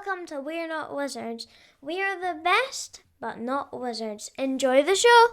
welcome to We're Not Wizards. We are the best, but not wizards. Enjoy the show!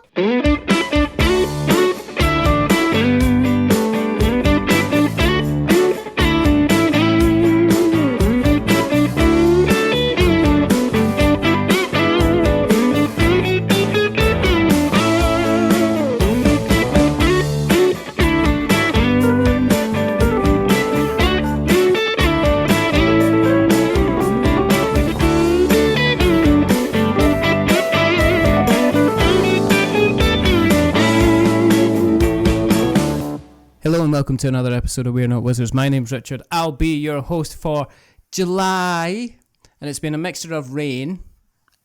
Hello and welcome to another episode of We're Not Wizards. My name's Richard. I'll be your host for July, and it's been a mixture of rain,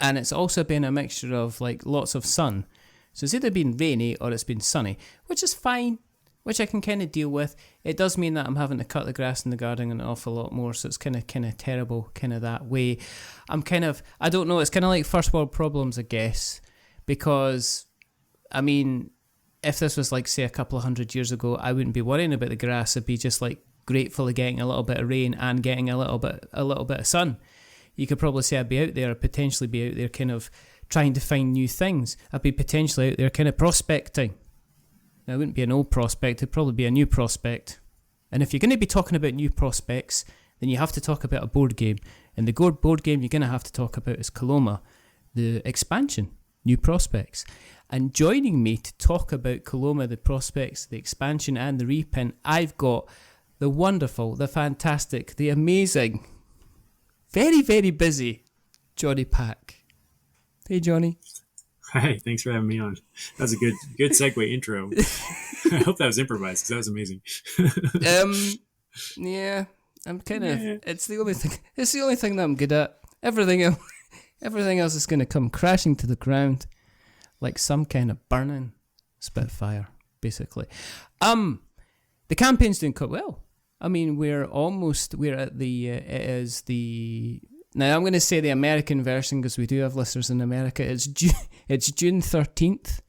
and it's also been a mixture of like lots of sun. So it's either been rainy or it's been sunny, which is fine, which I can kind of deal with. It does mean that I'm having to cut the grass in the garden an awful lot more, so it's kind of terrible, kind of that way. I don't know, it's kind of like first world problems, I guess, because, I mean, if this was like, say, a couple of 100 years ago, I wouldn't be worrying about the grass. I'd be just like grateful of getting a little bit of rain and getting a little bit of sun. You could probably say I'd be out there, potentially be out there kind of trying to find new things. I'd be potentially out there kind of prospecting. Now, it wouldn't be an old prospect, it'd probably be a new prospect. And if you're going to be talking about new prospects, then you have to talk about a board game. And the board game you're going to have to talk about is Coloma, the expansion, New Prospects. And joining me to talk about Coloma, the prospects, the expansion and the reprint, I've got the wonderful, the fantastic, the amazing, very, very busy JonnyPac. Hey, Jonny. Hi, thanks for having me on. That was a good segue intro. I hope that was improvised because that was amazing. Yeah, I'm kind of. It's the only thing. It's the only thing that I'm good at. Everything else is going to come crashing to the ground, like some kind of burning spitfire, basically. The campaign's doing quite well. I mean, we're at the. It is the. Now, I'm going to say the American version because we do have listeners in America. It's June 13th.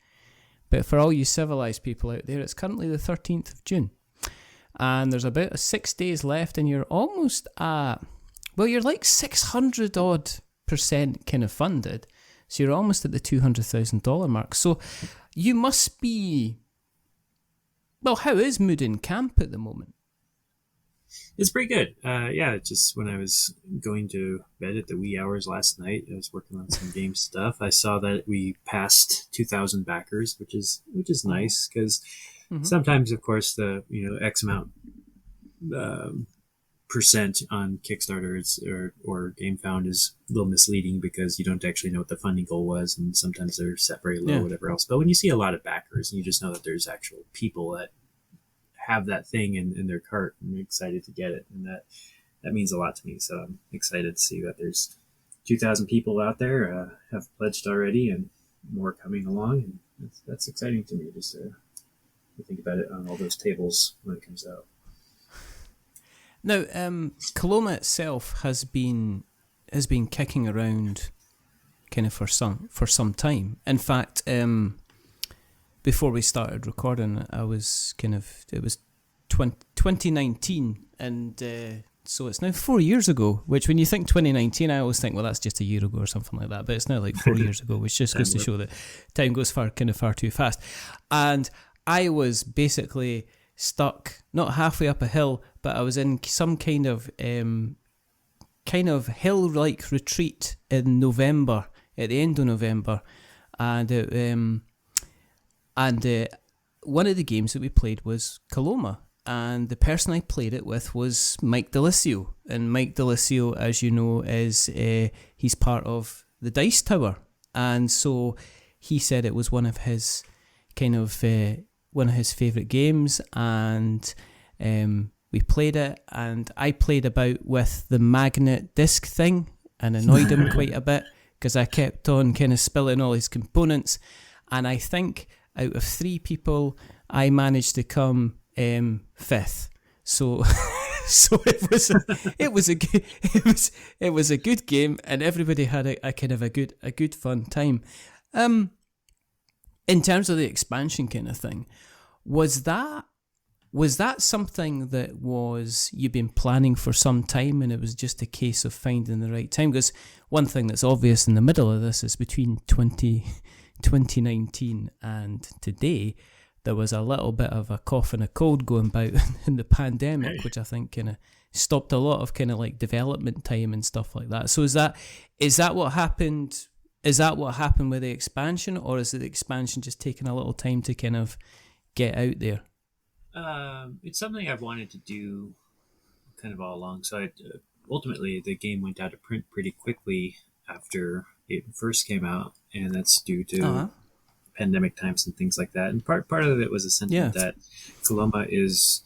But for all you civilized people out there, it's currently the 13th of June. And there's about 6 days left and you're almost at... Well, you're like 600% kind of funded. So you're almost at the $200,000 mark. So you must be... Well, how is mood in camp at the moment? It's pretty good. Just when I was going to bed at the wee hours last night, I was working on some game stuff. I saw that we passed 2,000 backers, which is nice because sometimes, of course, the X amount percent on Kickstarter or GameFound is a little misleading because you don't actually know what the funding goal was, and sometimes they're set very low, whatever else. But when you see a lot of backers, and you just know that there's actual people that have that thing in their cart and excited to get it, and that means a lot to me. So I'm excited to see that there's 2,000 people out there have pledged already and more coming along, and that's exciting to me just to think about it on all those tables when it comes out. Now, Coloma itself has been kicking around kind of for some time. In fact, before we started recording, it was 2019, and so it's now 4 years ago, which when you think 2019, I always think, well, that's just a year ago or something like that, but it's now like 4 years ago, which just goes to show that time goes far too fast. And I was basically stuck, not halfway up a hill, but I was in some kind of hill-like retreat in November, at the end of November, and one of the games that we played was Coloma, and the person I played it with was Mike Dilisio. And Mike Dilisio, as you know, is he's part of the Dice Tower, and so he said it was one of his favourite games, and we played it, and I played about with the magnet disc thing and annoyed him quite a bit because I kept on kind of spilling all his components, and I think out of 3 people, I managed to come fifth. So, it was a good game, and everybody had a good fun time. In terms of the expansion kind of thing, was that Was that something that you've been planning for some time and it was just a case of finding the right time? Because one thing that's obvious in the middle of this is between 2019 and today, there was a little bit of a cough and a cold going about in the pandemic, which I think kind of stopped a lot of kind of like development time and stuff like that. So is that what happened? Is that what happened with the expansion, or is the expansion just taking a little time to kind of get out there? It's something I've wanted to do kind of all along. So ultimately, the game went out of print pretty quickly after it first came out, and that's due to pandemic times and things like that. And part of it was a sentiment that Coloma is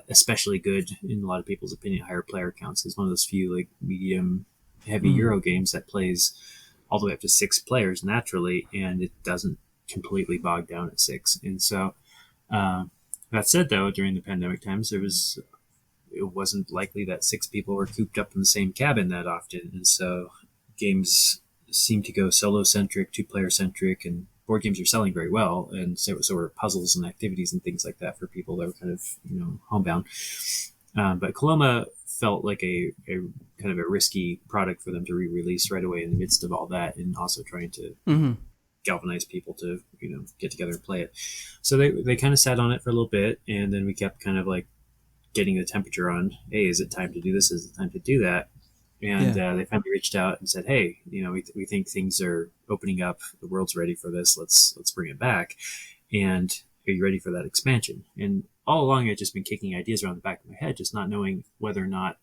especially good in a lot of people's opinion. Higher player counts. It's one of those few like medium heavy Euro games that plays all the way up to 6 players naturally, and it doesn't completely bog down at 6. And so that said, though, during the pandemic times, it wasn't likely that 6 people were cooped up in the same cabin that often. And so games seem to go solo-centric, 2-player-centric, and board games are selling very well. And so were puzzles and activities and things like that for people that were kind of, homebound. But Coloma felt like a kind of a risky product for them to re-release right away in the midst of all that, and also trying to galvanize people to get together and play it. So they kind of sat on it for a little bit, and then we kept kind of like getting the temperature on, hey, is it time to do this? Is it time to do that? And they finally reached out and said, hey, we think things are opening up, the world's ready for this, let's bring it back, and are you ready for that expansion? And all along I'd just been kicking ideas around the back of my head, just not knowing whether or not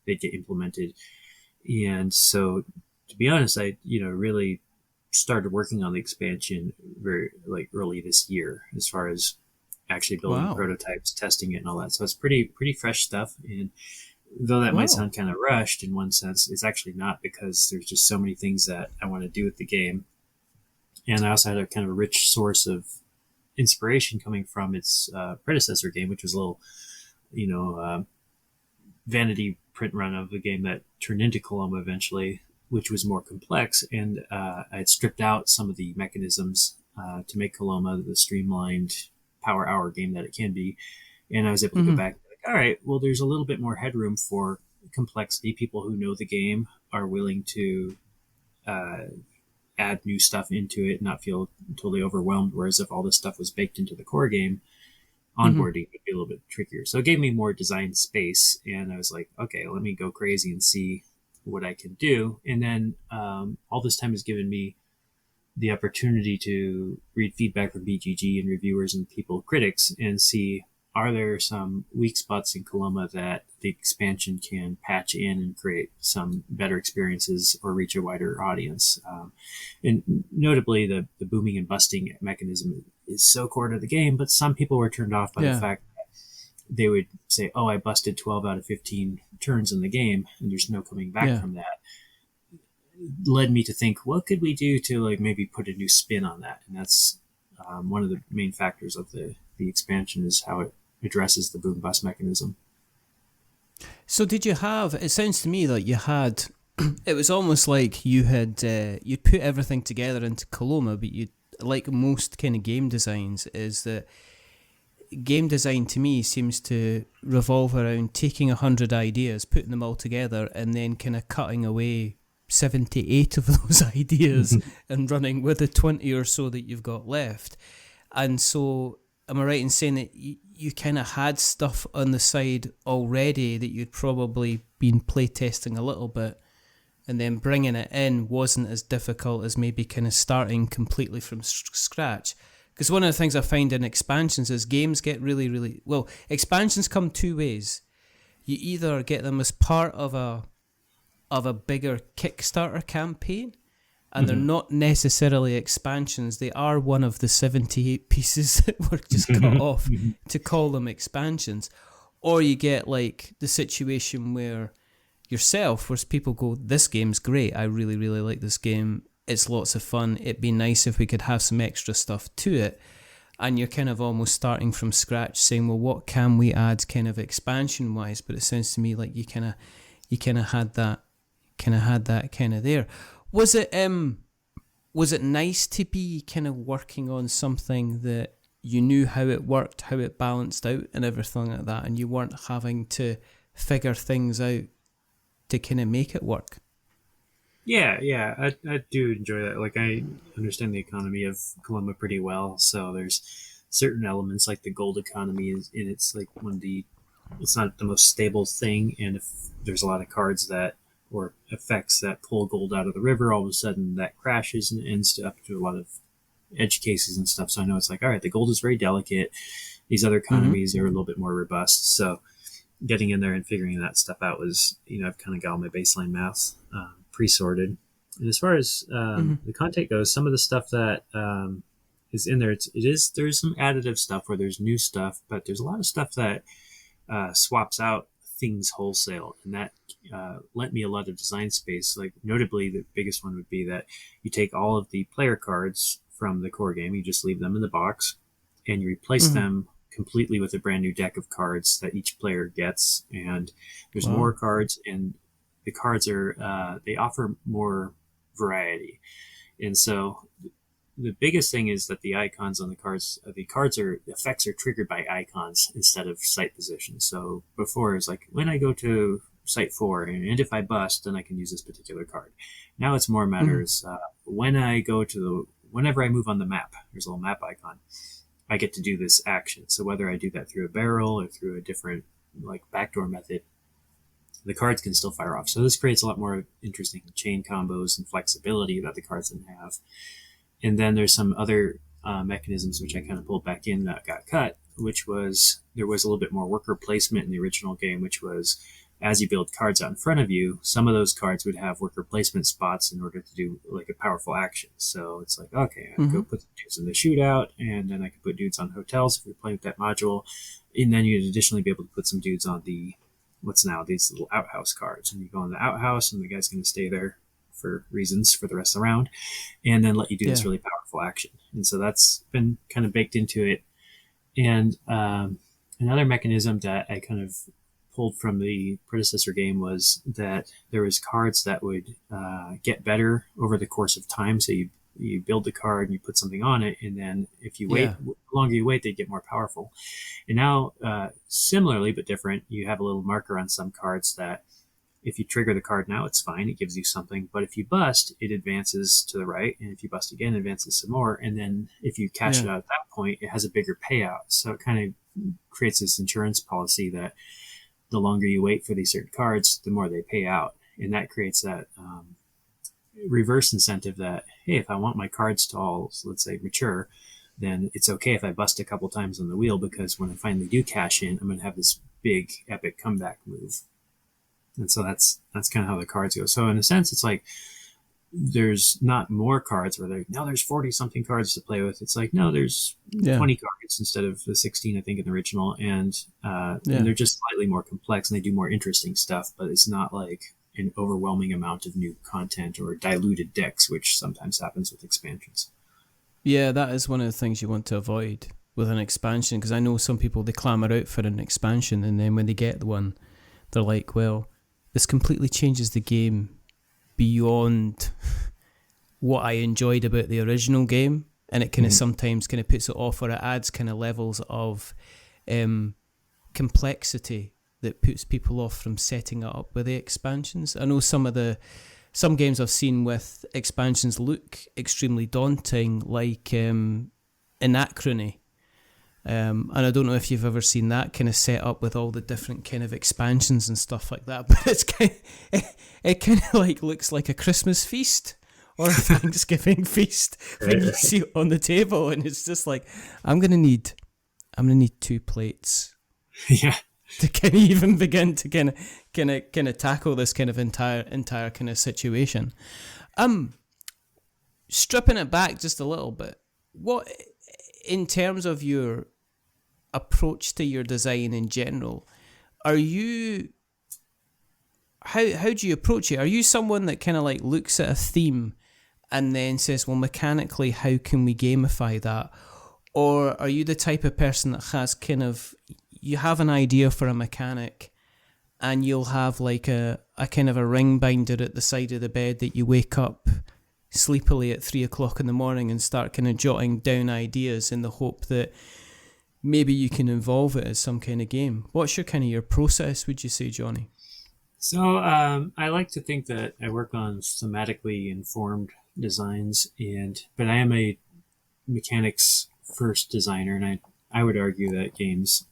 they'd get implemented. And so, to be honest, I really started working on the expansion very early this year, as far as actually building prototypes, testing it, and all that. So it's pretty fresh stuff. And though that might sound kind of rushed in one sense, it's actually not, because there's just so many things that I want to do with the game. And I also had a kind of a rich source of inspiration coming from its predecessor game, which was a little, vanity print run of a game that turned into Coloma eventually, which was more complex. And I had stripped out some of the mechanisms to make Coloma the streamlined power hour game that it can be. And I was able to go back and be like, all right, well, there's a little bit more headroom for complexity. People who know the game are willing to add new stuff into it, not feel totally overwhelmed. Whereas if all this stuff was baked into the core game, onboarding would be a little bit trickier. So it gave me more design space, and I was like, okay, let me go crazy and see what I can do. And then all this time has given me the opportunity to read feedback from BGG and reviewers and critics, and see, are there some weak spots in Coloma that the expansion can patch in and create some better experiences or reach a wider audience? And notably, the booming and busting mechanism is so core to the game, but some people were turned off by the fact that they would say, oh, I busted 12 out of 15 turns in the game, and there's no coming back from that. Led me to think, what could we do to maybe put a new spin on that? And that's one of the main factors of the expansion, is how it addresses the boom bust mechanism. So did you have, it sounds to me like you had, it was almost like you had, you'd put everything together into Coloma, but you, like most kind of game designs, is that game design to me seems to revolve around taking 100 ideas, putting them all together, and then kind of cutting away 78 of those ideas and running with the 20 or so that you've got left. And so, am I right in saying that you kind of had stuff on the side already that you'd probably been playtesting a little bit, and then bringing it in wasn't as difficult as maybe kind of starting completely from scratch? Because one of the things I find in expansions is games get really, really... Well, expansions come two ways. You either get them as part of a bigger Kickstarter campaign, and they're not necessarily expansions. They are one of the 78 pieces that were just cut off to call them expansions. Or you get the situation where people go, this game's great, I really, really like this game, it's lots of fun, it'd be nice if we could have some extra stuff to it. And you're kind of almost starting from scratch, saying, well, what can we add kind of expansion wise? But it sounds to me like you kind of had that kind of there. Was it nice to be kind of working on something that you knew how it worked, how it balanced out and everything like that, and you weren't having to figure things out to kind of make it work. Yeah, I do enjoy that. Like, I understand the economy of Coloma pretty well, so there's certain elements like the gold economy is, and it's like it's not the most stable thing, and if there's a lot of cards that or effects that pull gold out of the river, all of a sudden that crashes and ends up to a lot of edge cases and stuff. So I know it's like, all right, the gold is very delicate. These other economies are a little bit more robust. So getting in there and figuring that stuff out was, I've kind of got all my baseline math pre-sorted. And as far as the content goes, some of the stuff that is in there, there's some additive stuff where there's new stuff, but there's a lot of stuff that swaps out things wholesale, and that lent me a lot of design space. Like, notably, the biggest one would be that you take all of the player cards from the core game, you just leave them in the box, and you replace them completely with a brand new deck of cards that each player gets. And there's more cards, and the cards are they offer more variety. And so the biggest thing is that the icons on the effects are triggered by icons instead of site position. So before, it's like, when I go to site 4 and if I bust, then I can use this particular card. Now it's more matters whenever I move on the map, there's a little map icon, I get to do this action. So whether I do that through a barrel or through a different like backdoor method, the cards can still fire off. So this creates a lot more interesting chain combos and flexibility that the cards didn't have. And then there's some other mechanisms which I kind of pulled back in that got cut, which was there was a little bit more worker placement in the original game, which was as you build cards out in front of you, some of those cards would have worker placement spots in order to do like a powerful action. So it's like, okay, I can go put dudes in the shootout, and then I can put dudes on hotels if you're playing with that module. And then you'd additionally be able to put some dudes on what's now these little outhouse cards. And you go in the outhouse, and the guy's going to stay there for reasons for the rest of the round, and then let you do this really powerful action. And so that's been kind of baked into it. And another mechanism that I kind of pulled from the predecessor game was that there was cards that would get better over the course of time. So you build the card and you put something on it, and then if you wait, the longer you wait, they get more powerful. And now, similarly but different, you have a little marker on some cards that if you trigger the card now, it's fine. It gives you something. But if you bust, it advances to the right. And if you bust again, it advances some more. And then if you cash it out at that point, it has a bigger payout. So it kind of creates this insurance policy that the longer you wait for these certain cards, the more they pay out. And that creates that reverse incentive that, hey, if I want my cards to all, let's say, mature, then it's okay if I bust a couple times on the wheel, because when I finally do cash in, I'm going to have this big epic comeback move. And so that's kind of how the cards go. So in a sense, it's like there's not more cards where now there's 40 something cards to play with. It's like, no, there's 20 cards instead of the 16, I think, in the original. And they're just slightly more complex, and they do more interesting stuff, but it's not like an overwhelming amount of new content or diluted decks, which sometimes happens with expansions. Yeah, that is one of the things you want to avoid with an expansion, because I know some people, they clamor out for an expansion, and then when they get the one, they're like, well, this completely changes the game beyond what I enjoyed about the original game, and it kind of sometimes kind of puts it off, or it adds kind of levels of complexity that puts people off from setting it up with the expansions. I know some games I've seen with expansions look extremely daunting, like Anachrony. And I don't know if you've ever seen that kind of set up with all the different kind of expansions and stuff like that, but it's it kind of like looks like a Christmas feast or a Thanksgiving feast when you see it on the table, and it's just like, I'm gonna need 2 plates. Yeah. To kind of even begin to kind of tackle this kind of entire kind of situation. Stripping it back just a little bit, what, in terms of your approach to your design in general, how do you approach it? Are you someone that kind of like looks at a theme and then says, well, mechanically, how can we gamify that? Or are you the type of person that has you have an idea for a mechanic, and you'll have like a kind of a ring binder at the side of the bed that you wake up sleepily at 3 o'clock in the morning and start kind of jotting down ideas in the hope that maybe you can involve it as some kind of game. What's your process, would you say, Jonny? So I like to think that I work on thematically informed designs, but I am a mechanics first designer, and I would argue that games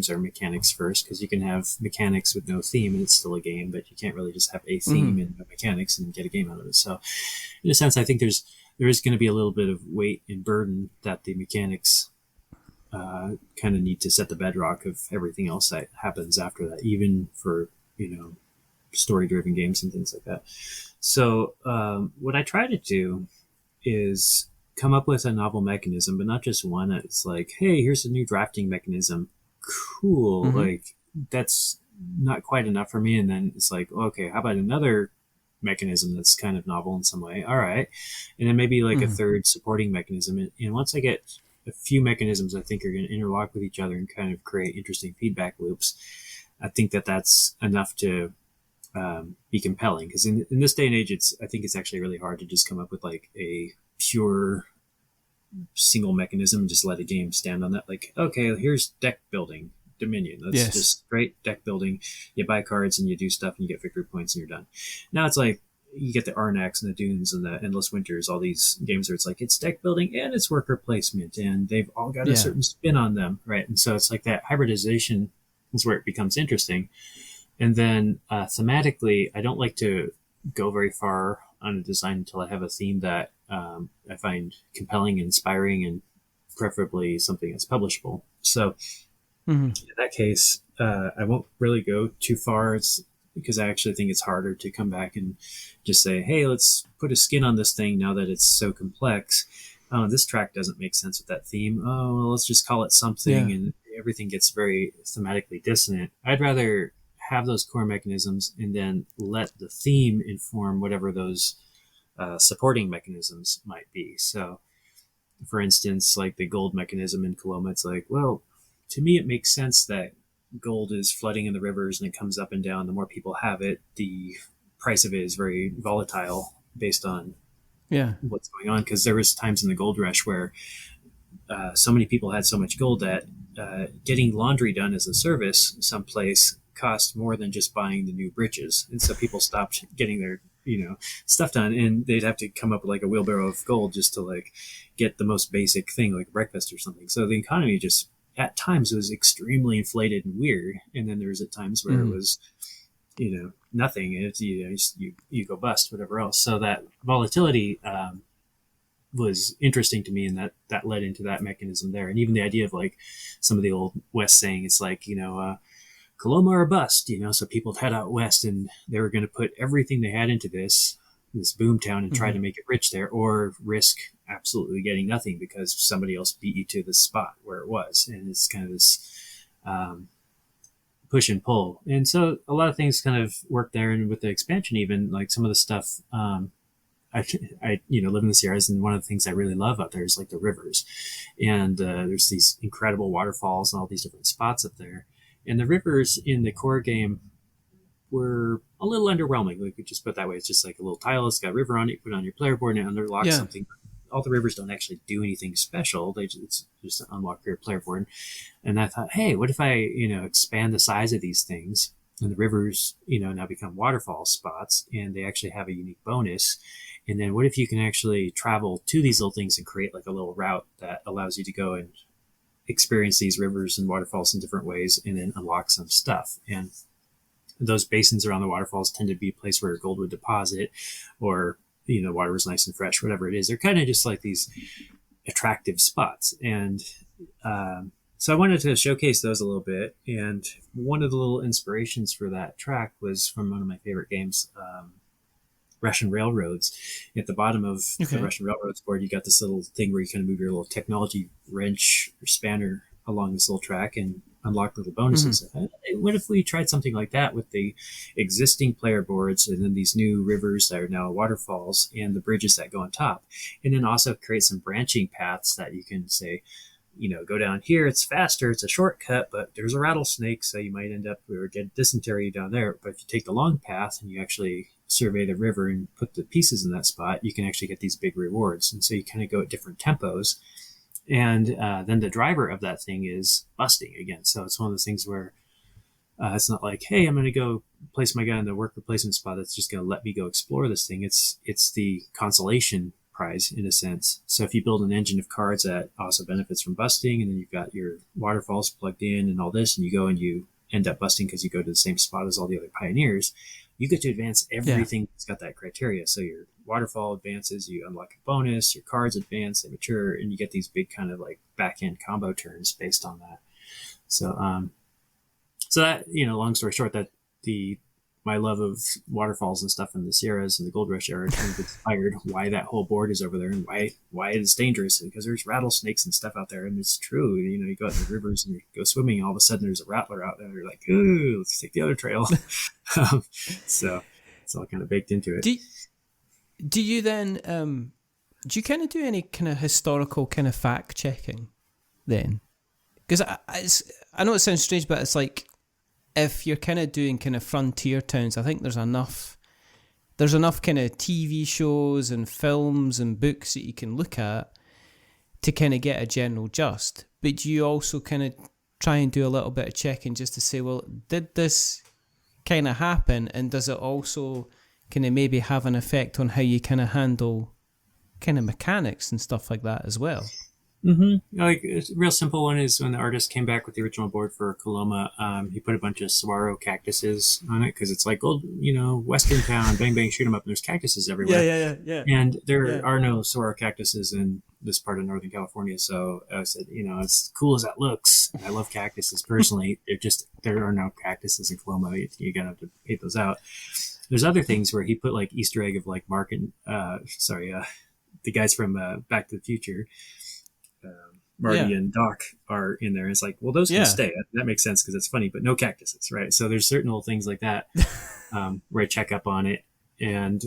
are mechanics first, because you can have mechanics with no theme and it's still a game, but you can't really just have a theme and no mechanics and get a game out of it. So in a sense, I think there is going to be a little bit of weight and burden that the mechanics kind of need to set the bedrock of everything else that happens after that, even for, story-driven games and things like that. So what I try to do is come up with a novel mechanism, but not just one. It's like, hey, here's a new drafting mechanism. Cool. Like, that's not quite enough for me. And then it's like, okay, how about another mechanism that's kind of novel in some way? All right. And then maybe like a third supporting mechanism. And once I get a few mechanisms I think are going to interlock with each other and kind of create interesting feedback loops, I think that that's enough to be compelling. Because in this day and age, I think it's actually really hard to just come up with like a pure single mechanism and just let a game stand on that. Like, okay, here's deck building, Dominion. That's just straight deck building. You buy cards and you do stuff and you get victory points and you're done. Now it's like you get the Arnax and the Dunes and the Endless Winters, all these games where it's like it's deck building and it's worker placement and they've all got a certain spin on them, right? And so it's like that hybridization is where it becomes interesting. And then thematically, I don't like to go very far on a design until I have a theme that I find compelling, inspiring, and preferably something that's publishable. So in that case, I won't really go too far. It's because I actually think it's harder to come back and just say, hey, let's put a skin on this thing now that it's so complex. Oh, this track doesn't make sense with that theme. Oh, well, let's just call it something. And everything gets very thematically dissonant. I'd rather have those core mechanisms and then let the theme inform whatever those supporting mechanisms might be. So for instance, like the gold mechanism in Coloma, it's like, well, to me, it makes sense that gold is flooding in the rivers and it comes up and down. The more people have it, the price of it is very volatile based on what's going on. Because there was times in the gold rush where so many people had so much gold that getting laundry done as a service someplace cost more than just buying the new britches. And so people stopped getting their stuff done, and they'd have to come up with like a wheelbarrow of gold just to like get the most basic thing, like breakfast or something. So the economy just at times was extremely inflated and weird, and then there was at times where it was nothing. It's you go bust, whatever else. So that volatility was interesting to me, and that led into that mechanism there. And even the idea of like some of the old West saying, it's like Coloma or bust, so people head out west and they were going to put everything they had into this boom town and try to make it rich there, or risk absolutely getting nothing because somebody else beat you to the spot where it was. And it's kind of this push and pull. And so a lot of things kind of work there. And with the expansion, even like some of the stuff, I live in the Sierras, and one of the things I really love out there is like the rivers. And there's these incredible waterfalls and all these different spots up there. And the rivers in the core game were a little underwhelming. We could just put it that way. It's just like a little tile. It's got a river on it. You put it on your player board and it unlocks something. All the rivers don't actually do anything special. It's just to unlock your player board. And I thought, hey, what if I, expand the size of these things, and the rivers, now become waterfall spots, and they actually have a unique bonus. And then what if you can actually travel to these little things and create like a little route that allows you to go and experience these rivers and waterfalls in different ways, and then unlock some stuff. And those basins around the waterfalls tend to be a place where gold would deposit, or water was nice and fresh, whatever it is. They're kind of just like these attractive spots. And so I wanted to showcase those a little bit. And one of the little inspirations for that track was from one of my favorite games, Russian Railroads. At the bottom of the Russian Railroads board, you got this little thing where you kind of move your little technology wrench or spanner along this little track and unlock little bonuses. What if we tried something like that with the existing player boards, and then these new rivers that are now waterfalls, and the bridges that go on top, and then also create some branching paths that you can say, go down here, it's faster, it's a shortcut, but there's a rattlesnake, so you might end up or get dysentery down there. But if you take the long path and you actually survey the river and put the pieces in that spot, you can actually get these big rewards. And so you kind of go at different tempos. And then the driver of that thing is busting again. So it's one of those things where it's not like, hey, I'm going to go place my guy in the work replacement spot that's just going to let me go explore this thing. It's the consolation prize in a sense. So if you build an engine of cards that also benefits from busting, and then you've got your waterfalls plugged in and all this, and you go and you end up busting because you go to the same spot as all the other pioneers, you get to advance everything that's got that criteria. So your waterfall advances, you unlock a bonus, your cards advance, they mature, and you get these big kind of like back end combo turns based on that. So so that, long story short, that my love of waterfalls and stuff in the Sierras and the Gold Rush era kind of inspired why that whole board is over there and why it is dangerous, because there's rattlesnakes and stuff out there. And it's true, you go out in the rivers and you go swimming, and all of a sudden there's a rattler out there. You're like, ooh, let's take the other trail. So it's all kind of baked into it. Do you then, do you kind of do any kind of historical kind of fact checking then? Because I know it sounds strange, but it's like, if you're kind of doing kind of frontier towns, I think there's enough kind of TV shows and films and books that you can look at to kind of get a general gist. But do you also kind of try and do a little bit of checking just to say, well, did this kind of happen, and does it also kind of maybe have an effect on how you kind of handle kind of mechanics and stuff like that as well? Mm-hmm. Like a real simple one is when the artist came back with the original board for Coloma, he put a bunch of saguaro cactuses on it because it's like old, Western town, bang bang, shoot 'em up, and there's cactuses everywhere. Yeah. And there are no saguaro cactuses in this part of Northern California, so I said, as cool as that looks, I love cactuses personally. There are no cactuses in Coloma. You gotta have to pay those out. There's other things where he put like Easter egg of like Mark and the guys from Back to the Future. Marty and Doc are in there. It's like, well, those can stay. That makes sense because it's funny, but no cactuses, right? So there's certain little things like that where I check up on it, and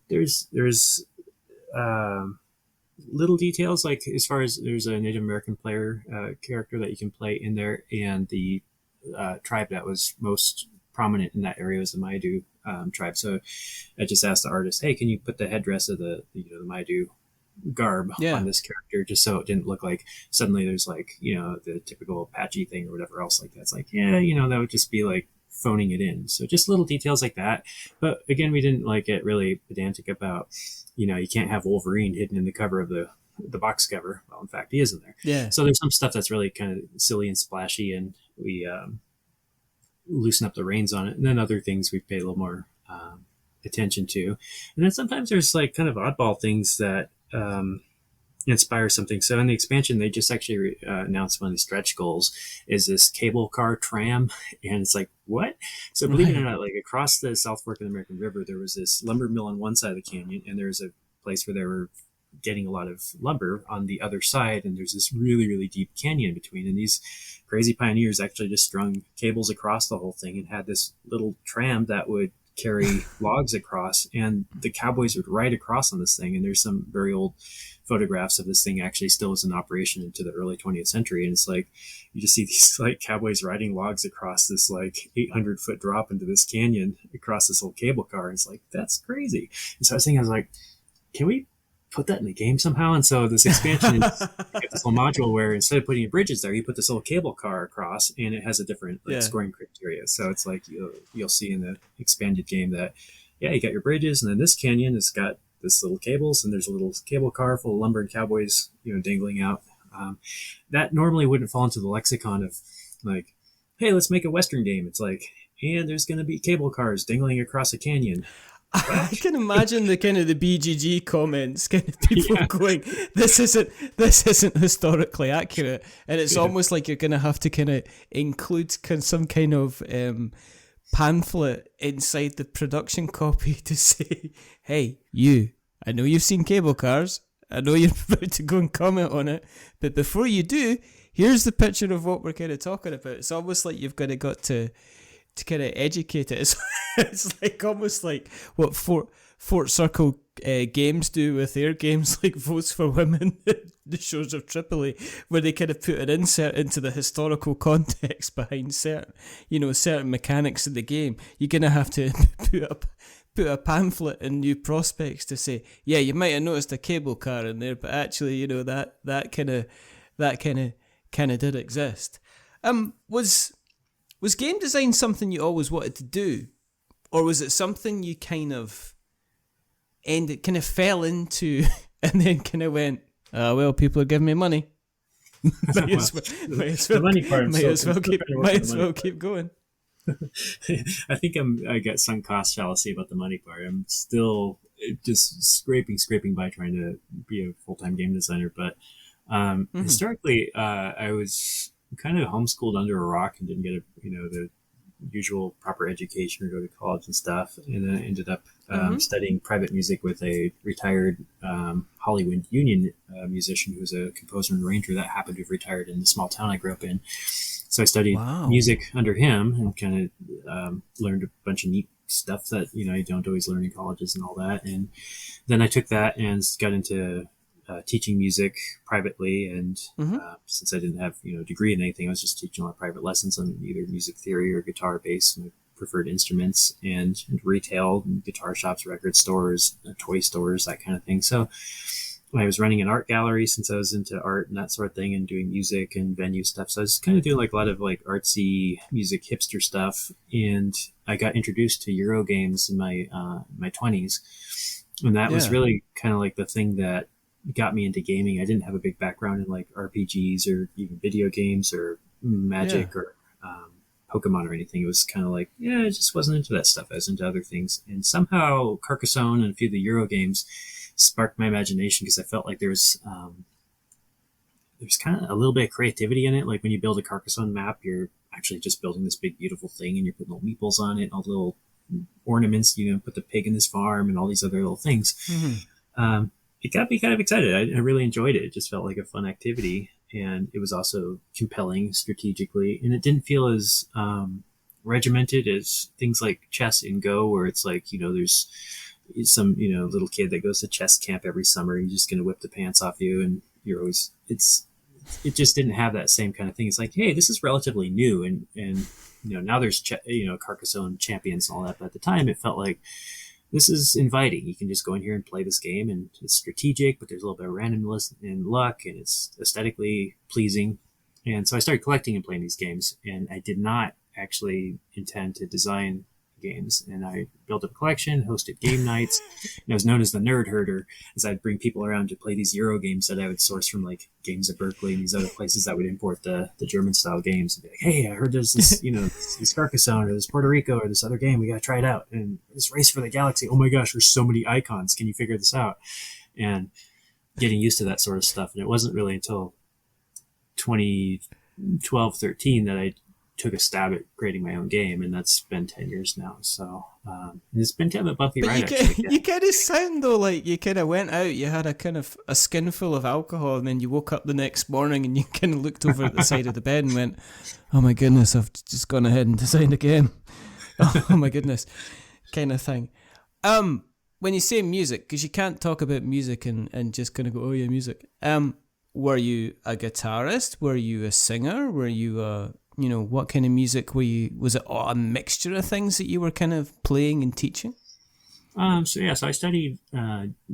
there's little details like as far as there's a Native American player character that you can play in there, and the tribe that was most prominent in that area was the Maidu tribe. So I just asked the artist, hey, can you put the headdress of the Maidu garb on this character, just so it didn't look like suddenly there's like the typical Apache thing or whatever else like that. It's like, that would just be like phoning it in. So just little details like that. But again, we didn't like get really pedantic about you can't have Wolverine hidden in the cover of the box cover. Well, in fact, he is in there. So there's some stuff that's really kind of silly and splashy, and we loosen up the reins on it. And then other things we pay a little more attention to. And then sometimes there's like kind of oddball things that inspire something. So in the expansion, they just actually announced one of the stretch goals is this cable car tram, and it's like, what? So believe it or not, like across the South Fork of the American River, there was this lumber mill on one side of the canyon, and there's a place where they were getting a lot of lumber on the other side, and there's this really, really deep canyon in between, and these crazy pioneers actually just strung cables across the whole thing and had this little tram that would carry logs across, and the cowboys would ride across on this thing. And there's some very old photographs of this thing actually still is in operation into the early 20th century. And it's like, you just see these like cowboys riding logs across this like 800-foot drop into this canyon across this old cable car. And it's like, that's crazy. And so I was like, can we put that in the game somehow? And so this expansion is this little module where instead of putting bridges there, you put this little cable car across, and it has a different scoring criteria. So it's like you'll see in the expanded game that you got your bridges, and then this canyon has got this little cables, and there's a little cable car full of lumber and cowboys dangling out. That normally wouldn't fall into the lexicon of like, hey, let's make a Western game. It's like, and there's going to be cable cars dangling across a canyon. I can imagine the kind of the BGG comments, kind of people going, "This isn't historically accurate," and it's almost like you're going to have to kind of include some kind of pamphlet inside the production copy to say, "Hey, I know you've seen cable cars. I know you're about to go and comment on it, but before you do, here's the picture of what we're kind of talking about." It's almost like you've got to kind of educate it. It's like almost like what Fort Circle games do with their games, like Votes for Women, the Shores of Tripoli, where they kind of put an insert into the historical context behind certain mechanics in the game. You're gonna have to put a pamphlet in New Prospects to say, yeah, you might have noticed a cable car in there, but actually, you know, that kind of did exist. Was game design something you always wanted to do, or was it something you kind of fell into and then kind of went, oh, well, people are giving me money. might as well keep going. I think I got sunk cost fallacy about the money part. I'm still just scraping by trying to be a full-time game designer. But historically, I was kind of homeschooled under a rock and didn't get the usual proper education or go to college and stuff. And then I ended up studying private music with a retired Hollywood Union musician who was a composer and arranger that happened to have retired in the small town I grew up in. So I studied music under him and kind of learned a bunch of neat stuff that, you don't always learn in colleges and all that. And then I took that and got into teaching music privately. And since I didn't have, a degree in anything, I was just teaching a lot of private lessons on either music theory or guitar, bass, my preferred instruments, and retail, and guitar shops, record stores, toy stores, that kind of thing. So I was running an art gallery since I was into art and that sort of thing, and doing music and venue stuff. So I was kind of doing a lot of artsy music hipster stuff. And I got introduced to Euro games in my 20s. And that was really kind of the thing that got me into gaming. I didn't have a big background in RPGs or even video games or Magic or Pokemon or anything. It was kind of I just wasn't into that stuff. I was into other things. And somehow Carcassonne and a few of the Euro games sparked my imagination, because I felt like there's kind of a little bit of creativity in it. Like when you build a Carcassonne map, you're actually just building this big beautiful thing, and you're putting little meeples on it, and all the little ornaments, put the pig in this farm and all these other little things. It got me kind of excited. I really enjoyed it. It just felt like a fun activity, and it was also compelling strategically, and it didn't feel as regimented as things like chess and Go, where it's there's some little kid that goes to chess camp every summer. He's just going to whip the pants off you, and you're always it just didn't have that same kind of thing. It's hey, this is relatively new, and now there's Carcassonne champions and all that, but at the time it felt like this is inviting. You can just go in here and play this game, and it's strategic, but there's a little bit of randomness and luck, and it's aesthetically pleasing. And so I started collecting and playing these games, and I did not actually intend to design games. And I built up a collection, hosted game nights, and I was known as the nerd herder, as I'd bring people around to play these Euro games that I would source from Games at Berkeley and these other places that would import the German style games, and be hey, I heard there's this this Carcassonne or this Puerto Rico or this other game, we gotta try it out, and this Race for the Galaxy, oh my gosh, there's so many icons, can you figure this out? And getting used to that sort of stuff. And it wasn't really until 2012, 13 that I took a stab at creating my own game, and that's been 10 years now. So it's been kind of a bumpy ride. You kind of sound though like you kind of went out, you had a kind of a skinful of alcohol, and then you woke up the next morning and you kind of looked over at the side of the bed and went, oh my goodness, I've just gone ahead and designed a game. Oh my goodness, kind of thing. When you say music, because you can't talk about music and just kind of go, oh yeah, music. Were you a guitarist? Were you a singer? Were you what kind of music were you? Was it a mixture of things that you were kind of playing and teaching? So I studied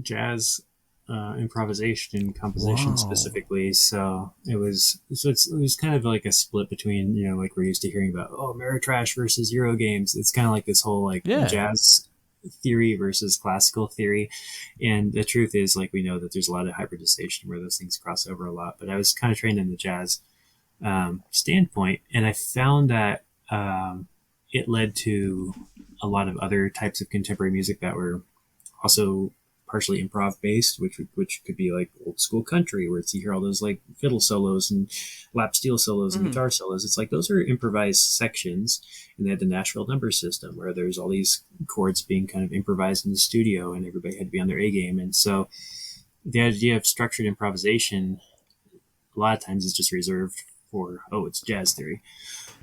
jazz improvisation and composition specifically. So it was kind of like a split between we're used to hearing about Ameritrash versus Euro games. It's kind of like this whole jazz theory versus classical theory, and the truth is we know that there's a lot of hybridization where those things cross over a lot. But I was kind of trained in the jazz standpoint, and I found that it led to a lot of other types of contemporary music that were also partially improv based, which could be old school country, where you hear all those fiddle solos and lap steel solos and guitar solos. It's those are improvised sections, and they had the Nashville number system where there's all these chords being kind of improvised in the studio, and everybody had to be on their A game. And so the idea of structured improvisation a lot of times is just reserved for it's jazz theory,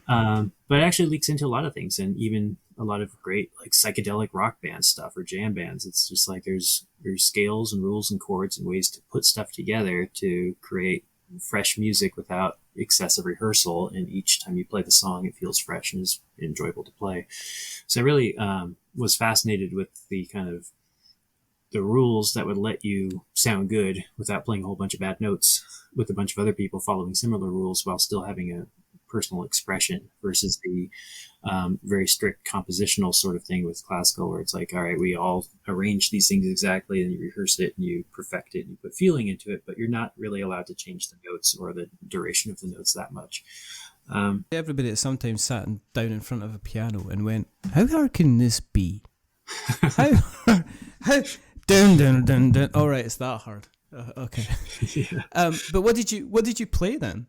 but it actually leaks into a lot of things, and even a lot of great psychedelic rock band stuff or jam bands. It's just there's scales and rules and chords and ways to put stuff together to create fresh music without excessive rehearsal, and each time you play the song it feels fresh and is enjoyable to play. So I really was fascinated with the kind of the rules that would let you sound good without playing a whole bunch of bad notes with a bunch of other people following similar rules while still having a personal expression versus the very strict compositional sort of thing with classical, where it's like, all right, we all arrange these things exactly, and you rehearse it and you perfect it and you put feeling into it, but you're not really allowed to change the notes or the duration of the notes that much. Everybody that sometimes sat down in front of a piano and went, how hard can this be? how dun dun dun dun. All right, it's that hard. Okay. Yeah. But what did you play then?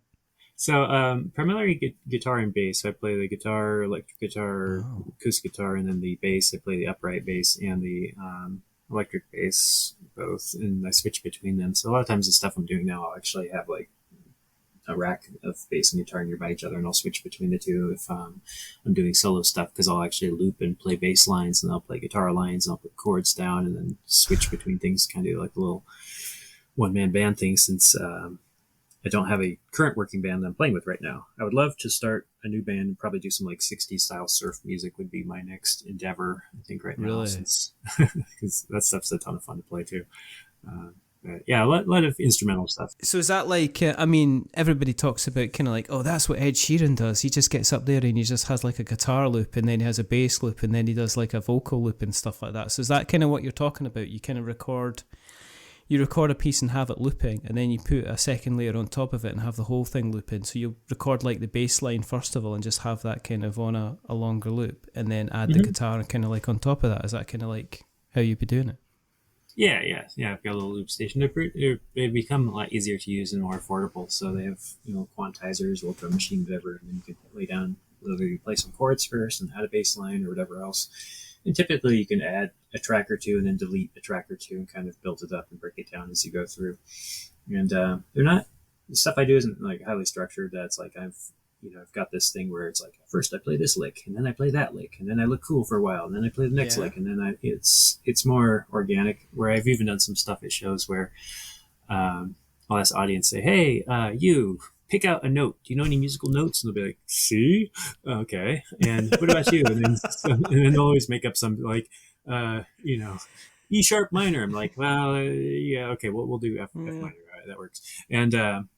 So primarily guitar and bass. I play the guitar, electric guitar, acoustic guitar, and then the bass. I play the upright bass and the electric bass, both, and I switch between them. So a lot of times the stuff I'm doing now, I'll actually have like a rack of bass and guitar nearby each other, and I'll switch between the two if I'm doing solo stuff, because I'll actually loop and play bass lines, and I'll play guitar lines, and I'll put chords down, and then switch between things, kind of like a little one-man band thing, since I don't have a current working band that I'm playing with right now. I would love to start a new band and probably do some like 60s style surf music would be my next endeavor, I think, right now. Really? Since because that stuff's a ton of fun to play too. Yeah, a lot of instrumental stuff. So is that like, I mean, everybody talks about kind of like, oh, that's what Ed Sheeran does. He just gets up there and he just has like a guitar loop, and then he has a bass loop, and then he does like a vocal loop and stuff like that. So is that kind of what you're talking about? You kind of record a piece and have it looping, and then you put a second layer on top of it and have the whole thing looping. So you record like the bass line first of all and just have that kind of on a longer loop, and then add the guitar kind of like on top of that. Is that kind of like how you'd be doing it? Yeah. I've got a little loop station. They've become a lot easier to use and more affordable. So they have, quantizers, ultra machine, whatever, and then you can lay down, whether you play some chords first and add a bass line or whatever else. And typically you can add a track or two and then delete a track or two and kind of build it up and break it down as you go through. And the stuff I do isn't like highly structured. That's like I've got this thing where it's like, first I play this lick, and then I play that lick, and then I look cool for a while, and then I play the next lick, and then it's more organic. Where I've even done some stuff at shows where I'll ask the audience, say, hey, you pick out a note. Do you know any musical notes? And they'll be like, C? Okay. And what about you? And then they'll always make up some like, E sharp minor. I'm like, well, yeah, okay, we'll do F minor. All right, that works. And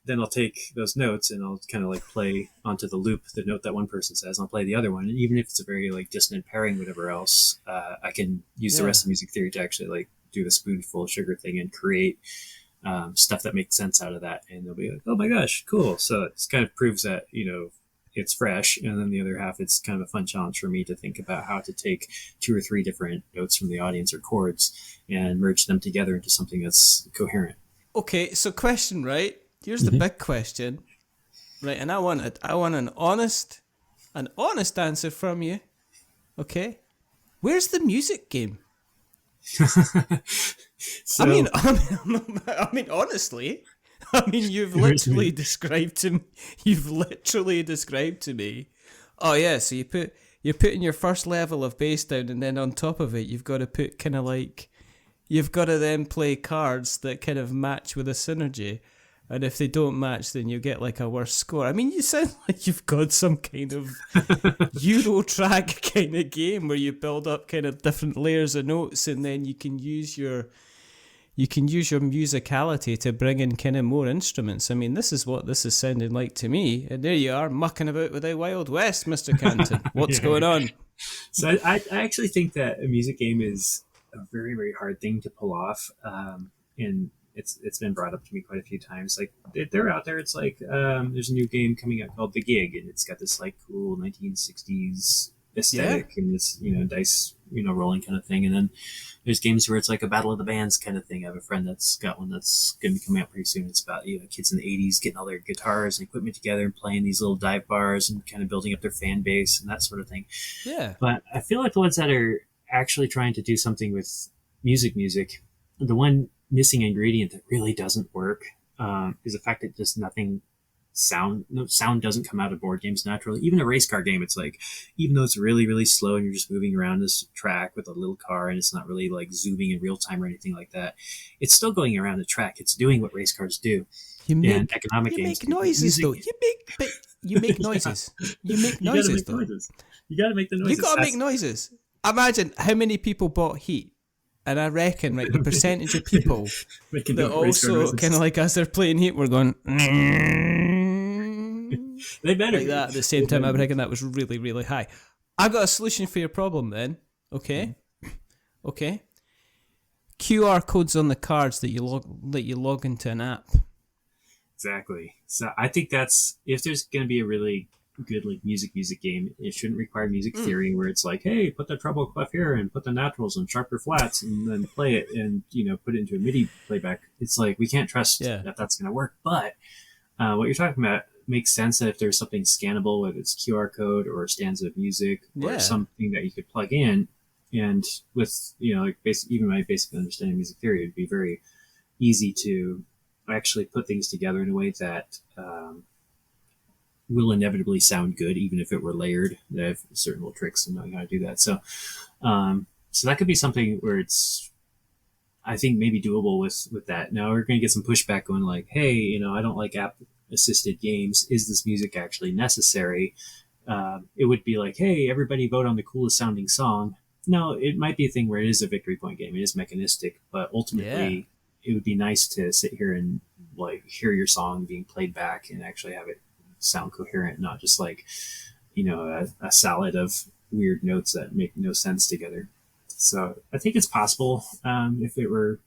then I'll take those notes and I'll kind of like play onto the loop the note that one person says. I'll play the other one, and even if it's a very like dissonant pairing, whatever else, I can use the rest of music theory to actually like do the spoonful of sugar thing and create stuff that makes sense out of that. And they'll be like, oh my gosh, cool. So it kind of proves that it's fresh. And then the other half, it's kind of a fun challenge for me to think about how to take 2 or 3 different notes from the audience or chords and merge them together into something that's coherent. Okay, so question, right? Here's the big question, right? And I want an honest answer from you. Okay, where's the music game? So, I mean, honestly, you've literally described to me. Oh yeah, so you're putting your first level of bass down, and then on top of it, you've got to put kind of like, you've got to then play cards that kind of match with a synergy. And if they don't match, then you get like a worse score. I mean, you sound like you've got some kind of Euro track kind of game where you build up kind of different layers of notes, and then you can use your musicality to bring in kind of more instruments. I mean, this is what this is sounding like to me. And there you are, mucking about with the Wild West, Mr. Cantin. What's going on? So I actually think that a music game is a very, very hard thing to pull off. And it's been brought up to me quite a few times. Like they're out there. It's like there's a new game coming out called The Gig, and it's got this like cool 1960s aesthetic and this dice rolling kind of thing. And then there's games where it's like a battle of the bands kind of thing. I have a friend that's got one that's going to be coming out pretty soon. It's about kids in the 80s getting all their guitars and equipment together and playing these little dive bars and kind of building up their fan base and that sort of thing. Yeah. But I feel like the ones that are actually trying to do something with music, the one missing ingredient that really doesn't work is the fact that just sound doesn't come out of board games naturally. Even a race car game, it's like, even though it's really, really slow and you're just moving around this track with a little car and it's not really like zooming in real time or anything like that, it's still going around the track. It's doing what race cars do. You make noises though. You make noises. You make noises though. You gotta make the noises. You gotta make noises. imagine how many people bought Heat. And I reckon, right, the percentage of people that also kind of like as they're playing Heat, we're going they better like that at the same time. I reckon that was really, really high. I've got a solution for your problem then. Okay, okay. QR codes on the cards that you log into an app. Exactly. So I think that's if there's going to be a really good like music game, it shouldn't require music theory where it's like, hey, put the treble clef here and put the naturals and sharper flats and then play it and put it into a MIDI playback. It's like we can't trust that that's going to work. But what you're talking about makes sense that if there's something scannable, whether it's QR code or a stanza of music or something that you could plug in, and with like even my basic understanding of music theory, it'd be very easy to actually put things together in a way that will inevitably sound good, even if it were layered. They have certain little tricks and knowing how to do that. So that could be something where it's, I think, maybe doable with that. Now we're going to get some pushback going like, hey, I don't like app assisted games. Is this music actually necessary? It would be like, hey, everybody vote on the coolest sounding song. No, it might be a thing where it is a victory point game. It is mechanistic, but ultimately it would be nice to sit here and like hear your song being played back and actually have it sound coherent, not just like a salad of weird notes that make no sense together. So I think it's possible if it were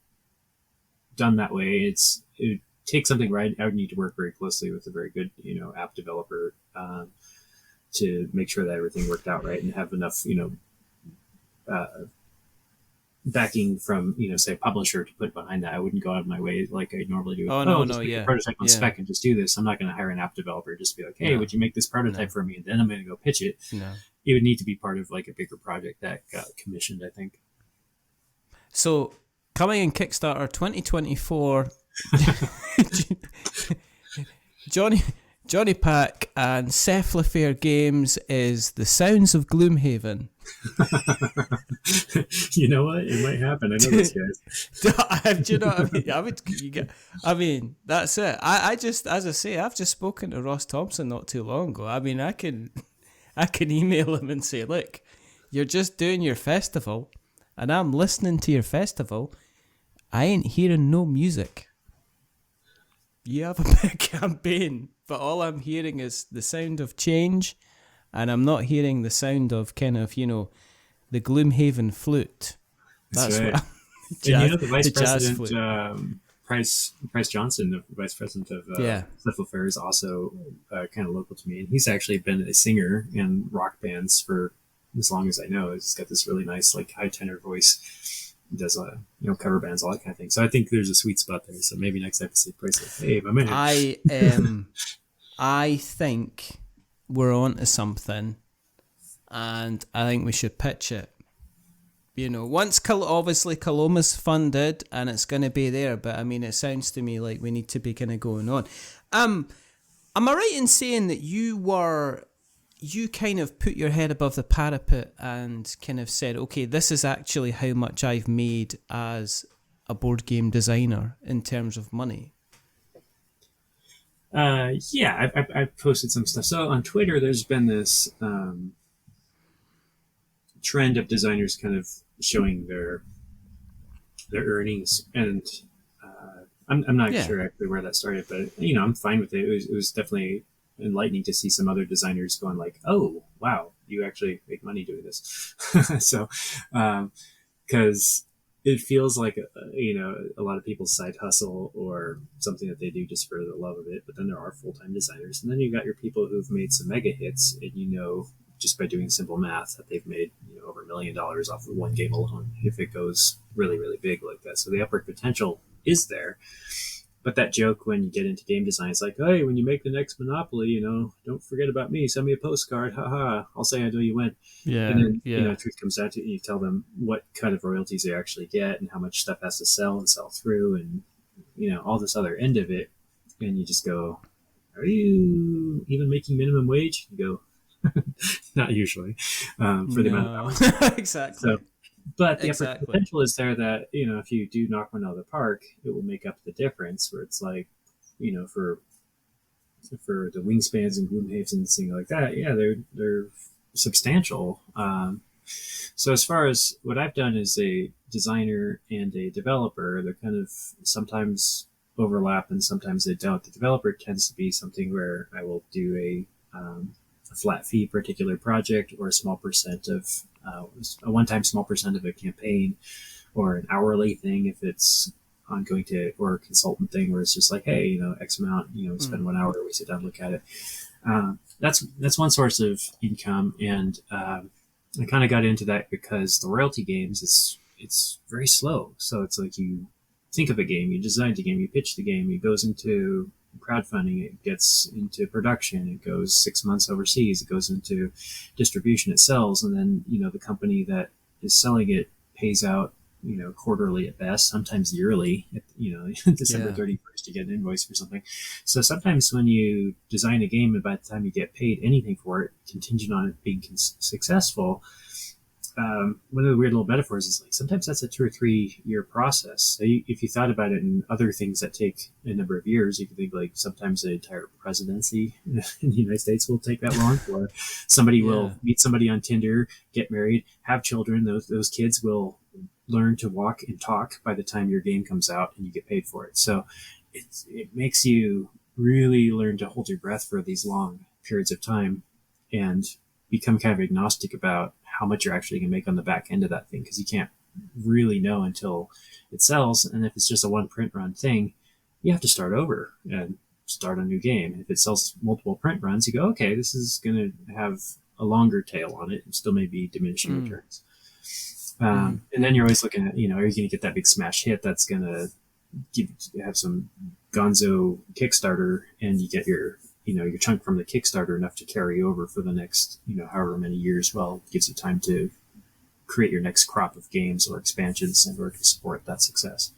done that way. It would take something where I would need to work very closely with a very good app developer to make sure that everything worked out right and have enough backing from say a publisher to put behind that. I wouldn't go out of my way like I normally do. Prototype on spec and just do this. I'm not going to hire an app developer just be like, hey, would you make this prototype for me, and then I'm going to go pitch it. It would need to be part of like a bigger project that got commissioned, I think. So coming in Kickstarter 2024, JonnyPac and Cephalofair Games is The Sounds of Gloomhaven. You know what? It might happen. I know those guys. Do you know what I mean? That's it. I just, as I say, I've just spoken to Ross Thompson not too long ago. I mean, I can email him and say, look, you're just doing your festival, and I'm listening to your festival. I ain't hearing no music. You have a big campaign, but all I'm hearing is the sound of change, and I'm not hearing the sound of kind of, the Gloomhaven flute. That's right. What the vice president, Price Johnson, the vice president of Cephalofair, is also kind of local to me. And he's actually been a singer in rock bands for as long as I know. He's got this really nice, like, high tenor voice. He does cover bands, all that kind of thing. So I think there's a sweet spot there. So maybe next episode, Price like, hey, my man. I think we're on to something, and I think we should pitch it. Once obviously Coloma's funded and it's going to be there, but I mean, it sounds to me like we need to be kind of going on. Am I right in saying that you kind of put your head above the parapet and kind of said, okay, this is actually how much I've made as a board game designer in terms of money? I've posted some stuff. So on Twitter, there's been this trend of designers kind of showing their earnings, and I'm not sure actually where that started, but I'm fine with it. It was definitely enlightening to see some other designers going like, oh wow, you actually make money doing this. So because it feels like a lot of people's side hustle or something that they do just for the love of it, but then there are full-time designers, and then you got your people who've made some mega hits, and just by doing simple math that they've made over $1 million off of one game alone if it goes really, really big like that. So the upward potential is there. But that joke when you get into game design, it's like, hey, when you make the next Monopoly, don't forget about me. Send me a postcard. Haha. I'll say I know you win. Yeah. And then, truth comes out to you tell them what kind of royalties they actually get and how much stuff has to sell and sell through and, all this other end of it. And you just go, are you even making minimum wage? You go, not usually, for the amount of hours. Exactly. So, but the upward potential is there that, if you do knock one out of the park, it will make up the difference where it's like, for the wingspans and Gloomhavens and things like that, they're substantial. So as far as what I've done as a designer and a developer, they're kind of sometimes overlap and sometimes they don't. The developer tends to be something where I will do a flat fee particular project, or a small percent of a one-time small percent of a campaign, or an hourly thing if it's ongoing to, or a consultant thing where it's just like, hey, X amount, we spend 1 hour, we sit down and look at it. That's one source of income, and I kind of got into that because the royalty games, it's very slow. So it's like, you think of a game, you design the game, you pitch the game, it goes into crowdfunding, it gets into production, it goes 6 months overseas, it goes into distribution, it sells, and then the company that is selling it pays out quarterly at best, sometimes yearly, December 31st you get an invoice for something. So sometimes when you design a game and by the time you get paid anything for it, contingent on it being successful, one of the weird little metaphors is like, sometimes that's a 2 or 3 year process. So if you thought about it in other things that take a number of years, you could think like sometimes the entire presidency in the United States will take that long, or somebody will meet somebody on Tinder, get married, have children. Those kids will learn to walk and talk by the time your game comes out and you get paid for it. So it makes you really learn to hold your breath for these long periods of time and become kind of agnostic about how much you're actually going to make on the back end of that thing, because you can't really know until it sells. And if it's just a one print run thing, you have to start over and start a new game. If it sells multiple print runs, you go, okay, this is going to have a longer tail on it and still maybe diminishing returns. And then you're always looking at, are you going to get that big smash hit that's going to have some gonzo Kickstarter, and you get your chunk from the Kickstarter enough to carry over for the next, however many years. Well, it gives you time to create your next crop of games or expansions in order to support that success.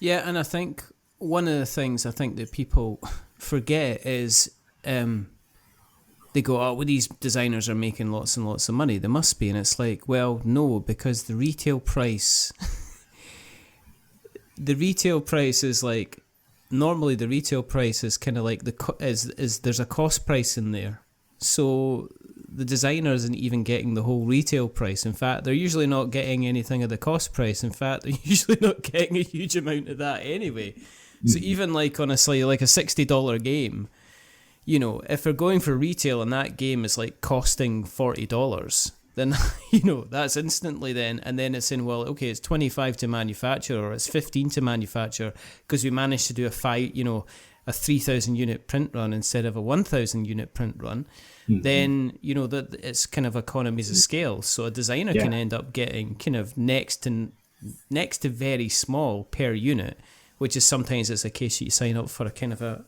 Yeah, and I think one of the things I think that people forget is they go, oh, well, these designers are making lots and lots of money. They must be. And it's like, well, no, because the retail price, is like, normally the retail price is kind of like there's a cost price in there. So the designer isn't even getting the whole retail price. In fact, they're usually not getting anything of the cost price. In fact, they're usually not getting a huge amount of that anyway. So even like on like a $60 game, if they're going for retail and that game is like costing $40, then, that's instantly then, and then it's saying, well, okay, it's 25 to manufacture, or it's 15 to manufacture, because we managed to do a 3,000 unit print run instead of a 1,000 unit print run, then, that it's kind of economies of scale. So a designer can end up getting kind of next to very small per unit, which is sometimes it's a case you sign up for a kind of a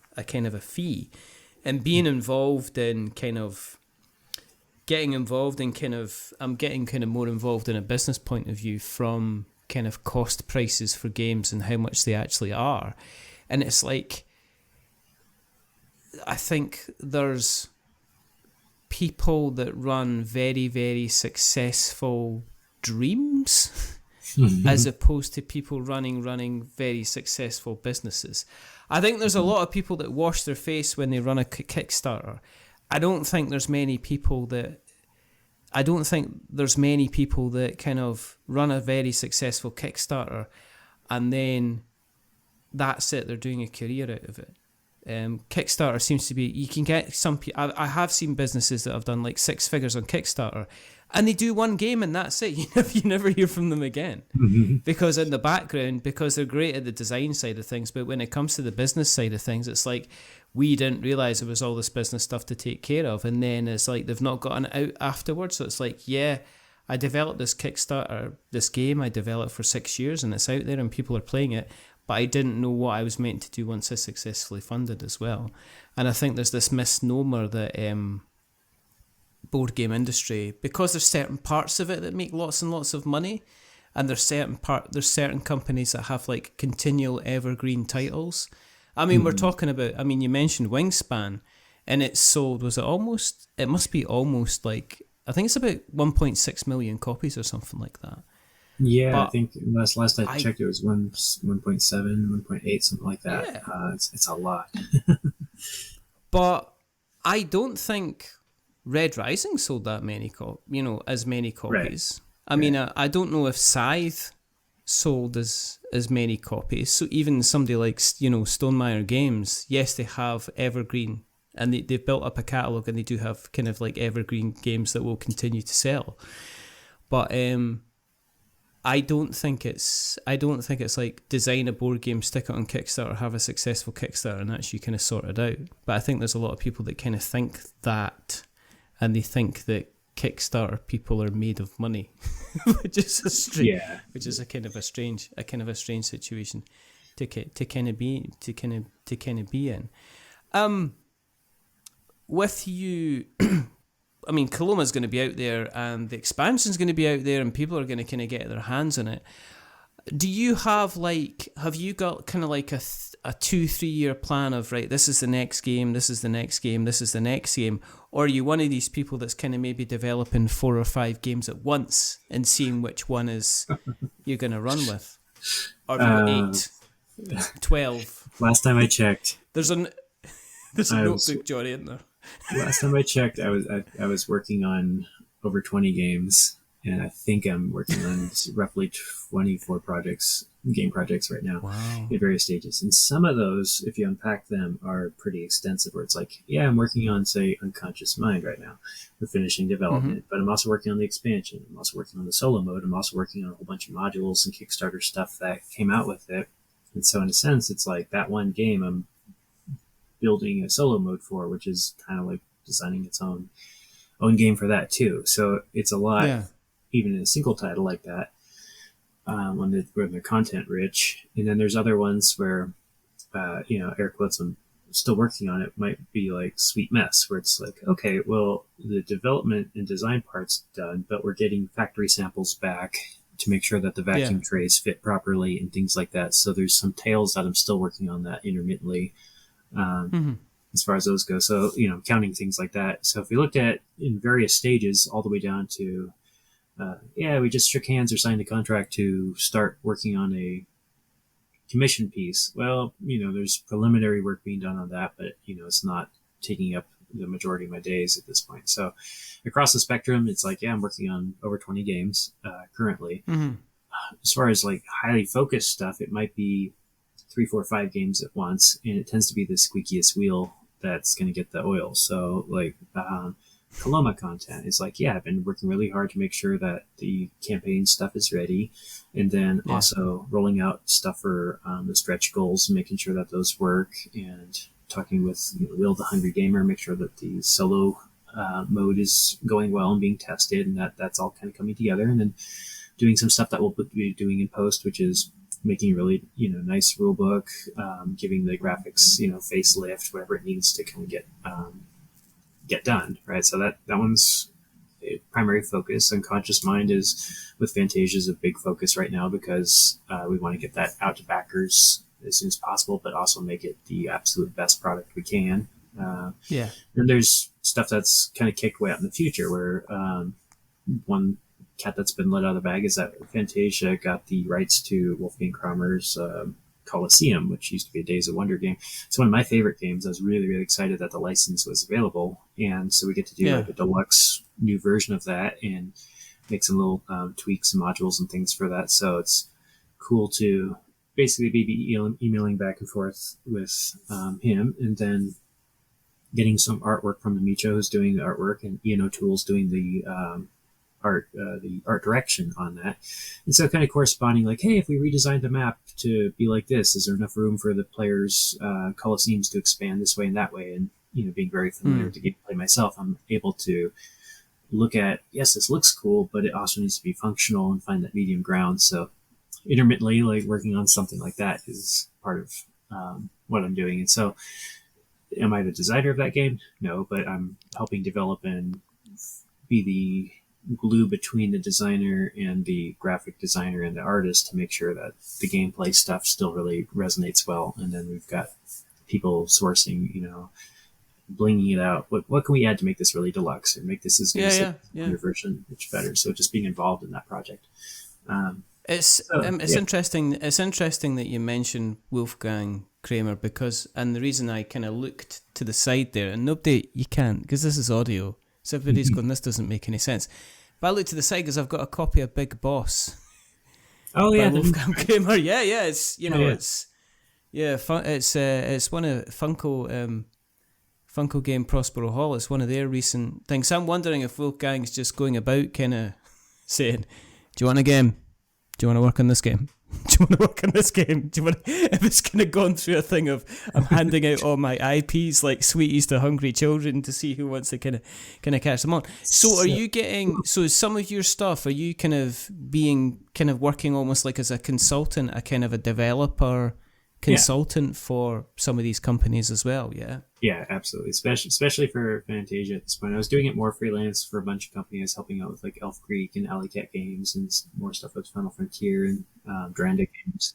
fee. And being involved in I'm getting kind of more involved in a business point of view from kind of cost prices for games and how much they actually are. And it's like, I think there's people that run very, very successful dreams as opposed to people running very successful businesses. I think there's a lot of people that wash their face when they run a Kickstarter. I don't think there's many people that kind of run a very successful Kickstarter and then that's it, they're doing a career out of it. Kickstarter seems to be, you can get some people, I have seen businesses that have done like 6 figures on Kickstarter and they do one game and that's it. You never hear from them again. Because in the background, because they're great at the design side of things, but when it comes to the business side of things, it's like, we didn't realise there was all this business stuff to take care of. And then it's like, they've not gotten it out afterwards. So it's like, yeah, I developed this Kickstarter, this game I developed for 6 years and it's out there and people are playing it. But I didn't know what I was meant to do once I successfully funded as well. And I think there's this misnomer that board game industry, because there's certain parts of it that make lots and lots of money, and there's certain companies that have like continual evergreen titles. I mean, we're talking about, you mentioned Wingspan, and it sold, it must be almost like, I think it's about 1.6 million copies or something like that. Yeah, but I think last I checked, it was 1.7, 1.8, something like that. Yeah. It's a lot. But I don't think Red Rising sold that many as many copies. Right. I mean, I don't know if Scythe sold as many copies. So even somebody like Stonemaier Games, yes, they have evergreen, and they've built up a catalogue, and they do have kind of like evergreen games that will continue to sell. But I don't think it's like design a board game, stick it on Kickstarter, have a successful Kickstarter, and actually kind of sort it out. But I think there's a lot of people that kind of think that, and they think that Kickstarter people are made of money, which is a kind of a strange situation to kind of be in. With you. I mean, Coloma's going to be out there, and the expansion's going to be out there, and people are going to kind of get their hands on it. Do you have you got kind of like a 2-3 year plan of, right, this is the next game, this is the next game, this is the next game? Or are you one of these people that's kind of maybe developing 4 or 5 games at once and seeing which one is you're going to run with? Or have you got 8, 12? Last time I checked. There's a notebook, Johnny, in there. Last time I checked, I was working on over 20 games, and I think I'm working on roughly 24 game projects right now. Wow. In various stages. And some of those, if you unpack them, are pretty extensive, where it's like, yeah, I'm working on, say, Unconscious Mind right now. We're finishing development, but I'm also working on the expansion. I'm also working on the solo mode. I'm also working on a whole bunch of modules and Kickstarter stuff that came out with it. And so in a sense, it's like that one game I'm building a solo mode for, which is kind of like designing its own game for that too. So it's a lot, even in a single title like that, when they're content rich. And then there's other ones where, air quotes, I'm still working on it, might be like Sweet Mess, where it's like, okay, well, the development and design part's done, but we're getting factory samples back to make sure that the vacuum trays fit properly and things like that. So there's some tails that I'm still working on that intermittently. As far as those go. So, counting things like that. So if we looked at in various stages all the way down to, we just shook hands or signed a contract to start working on a commission piece. Well, there's preliminary work being done on that, but, it's not taking up the majority of my days at this point. So across the spectrum, it's like, I'm working on over 20 games currently. As far as like highly focused stuff, it might be 3, 4, 5 games at once, and it tends to be the squeakiest wheel that's going to get the oil. So like Coloma content is like, I've been working really hard to make sure that the campaign stuff is ready, and then also rolling out stuff for the stretch goals and making sure that those work, and talking with Will the Hungry Gamer, make sure that the solo mode is going well and being tested, and that's all kind of coming together, and then doing some stuff that we'll be doing in post, which is making a really, nice rule book, giving the graphics, facelift, whatever it needs to kind of get done, right? So that one's a primary focus. Unconscious Mind is, with Fantasia, is a big focus right now, because we want to get that out to backers as soon as possible, but also make it the absolute best product we can. Then there's stuff that's kind of kicked way out in the future, where one cat that's been let out of the bag is that Fantasia got the rights to Wolfgang Kramer's Colosseum, which used to be a Days of Wonder game. It's one of my favorite games. I was really, really excited that the license was available, and so we get to do like a deluxe new version of that and make some little tweaks and modules and things for that. So it's cool to basically be emailing back and forth with him, and then getting some artwork from the Micho, who's doing the artwork, and Ian O'Toole's doing the art direction on that. And so kind of corresponding, like, hey, if we redesigned the map to be like this, is there enough room for the players' Colosseums to expand this way and that way? And, being very familiar with the gameplay myself, I'm able to look at, yes, this looks cool, but it also needs to be functional, and find that medium ground. So intermittently, like, working on something like that is part of what I'm doing. And so am I the designer of that game? No, but I'm helping develop and be the glue between the designer and the graphic designer and the artist to make sure that the gameplay stuff still really resonates well. And then we've got people sourcing, blinging it out. What can we add to make this really deluxe, or make this as good as your version, much better? So just being involved in that project. It's interesting. It's interesting that you mentioned Wolfgang Kramer, because, and the reason I kind of looked to the side there, and nobody, you can't, because this is audio, So everybody's going, this doesn't make any sense. But I look to the side because I've got a copy of Big Boss. Oh yeah, Wolfgang Gamer. Yeah, it's it's one of Funko Game Prospero Hall. It's one of their recent things. I'm wondering if Wolfgang's just going about kind of saying, "Do you want a game? Do you want to work on this game? Do you want to work on this game? Do you want?" If it's kind of gone through a thing of I'm handing out all my IPs like sweeties to hungry children to see who wants to kind of catch them on. So are you getting some of your stuff? Are you kind of working almost like as a consultant, a kind of a developer consultant for some of these companies as well? Yeah, absolutely. Especially for Fantasia at this point. I was doing it more freelance for a bunch of companies, helping out with like Elf Creek and Alley Cat Games and more stuff with Final Frontier and Duranda Games.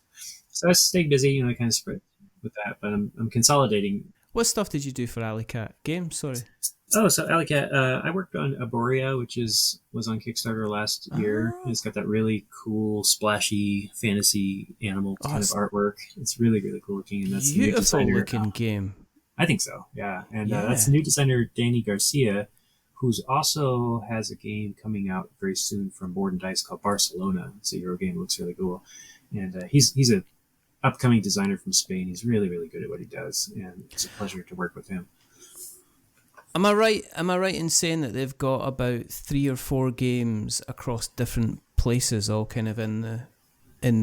So I was staying busy, kind of spread with that. But I'm consolidating. What stuff did you do for Alley Cat Games? Sorry. Oh, so Alley Cat, I worked on Arborea, which was on Kickstarter last year. And it's got that really cool, splashy fantasy animal kind of artwork. It's really, really cool looking, and that's beautiful looking game. I think so, yeah. And that's the new designer, Danny Garcia, who's also has a game coming out very soon from Board and Dice called Barcelona. It's a Euro game, looks really cool. And he's a upcoming designer from Spain. He's really, really good at what he does, and it's a pleasure to work with him. Am I right in saying that they've got about 3 or 4 games across different places, all kind of in the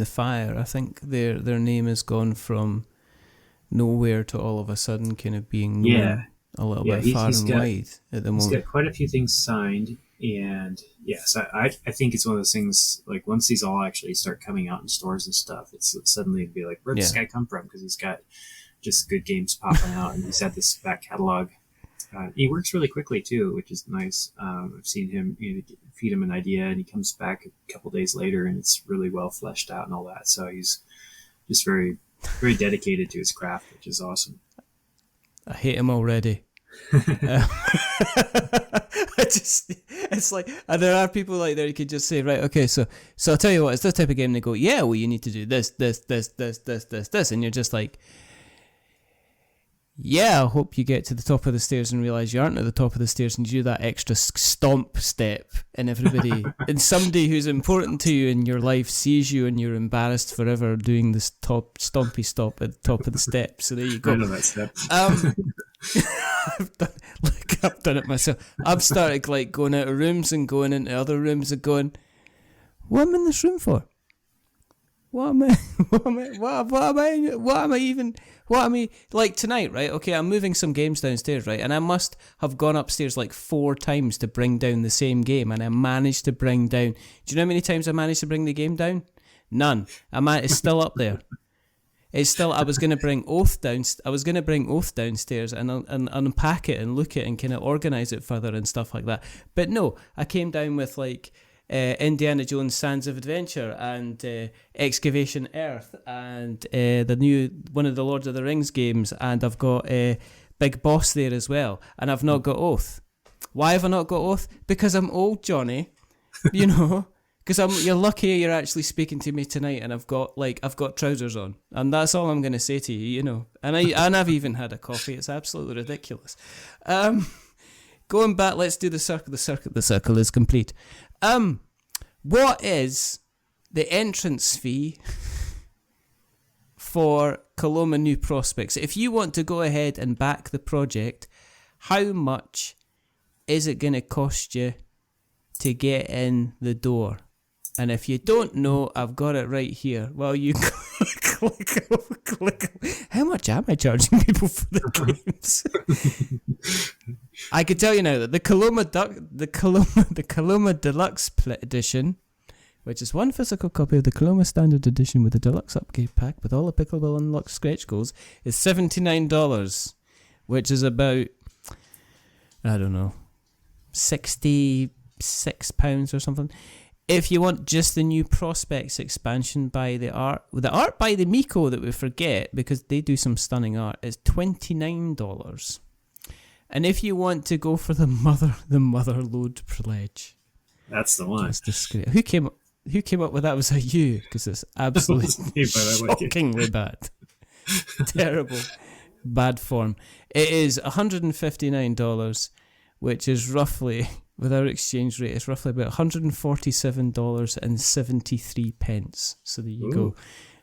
fire? I think their name has gone from nowhere to all of a sudden kind of being known a little bit far and wide at the moment. He's got quite a few things signed, and yes, I think it's one of those things, like once these all actually start coming out in stores and stuff, it's suddenly be like, where'd this guy come from? Because he's got just good games popping out, and he's had this back catalog. He works really quickly too, which is nice. I've seen him, feed him an idea, and he comes back a couple days later, and it's really well fleshed out and all that. So he's just very, very dedicated to his craft, which is awesome. I hate him already. It's like, and there are people like there you could just say, right, okay, so I'll tell you what, it's this type of game. They go, yeah, well, you need to do this, and you're just like, yeah, I hope you get to the top of the stairs and realise you aren't at the top of the stairs, and you do that extra stomp step, and everybody and somebody who's important to you in your life sees you, and you're embarrassed forever doing this stompy stop at the top of the steps. So there you go. I know that step. I've done it myself. I've started like going out of rooms and going into other rooms and going, what am I in this room for? What am I like tonight, right? Okay, I'm moving some games downstairs, right? And I must have gone upstairs like 4 times to bring down the same game, and I managed to bring down. Do you know how many times I managed to bring the game down? None. It's still up there. It's still. I was going to bring Oath down. I was going to bring Oath downstairs and unpack it and look at it and kind of organize it further and stuff like that. But no, I came down with like Indiana Jones: Sands of Adventure and Excavation Earth and the new one of the Lord of the Rings games, and I've got Big Boss there as well, and I've not got Oath. Why have I not got Oath? Because I'm old, Johnny. Because you're lucky you're actually speaking to me tonight, and I've got trousers on, and that's all I'm going to say to you, And I've even had a coffee. It's absolutely ridiculous. Going back, let's do the circle. The circle is complete. What is the entrance fee for Coloma New Prospects? If you want to go ahead and back the project, how much is it going to cost you to get in the door? And if you don't know, I've got it right here. Well, you click. How much am I charging people for the games? I can tell you now that the Coloma Deluxe Edition, which is one physical copy of the Coloma Standard Edition with the Deluxe Upgrade Pack with all applicable unlocked stretch goals, is $79, which is about, I don't know, £66 or something. If you want just the New Prospects expansion by the art by the Miko that we forget because they do some stunning art, is $29. And if you want to go for the mother load pledge, that's the one. That's discreet. Who came up with that? Was that you? Because it's absolutely shockingly bad, terrible, bad form. It is $159. which is roughly, with our exchange rate, it's roughly about $147.73. So there you go.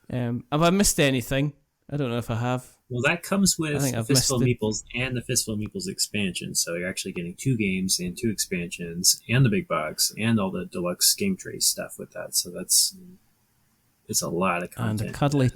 Have I missed anything? I don't know if I have. Well, that comes with Fistful of missed Meeples and the Fistful of Meeples expansion. So you're actually getting 2 games and 2 expansions and the big box and all the deluxe game tray stuff with that. So it's a lot of content. And a cuddly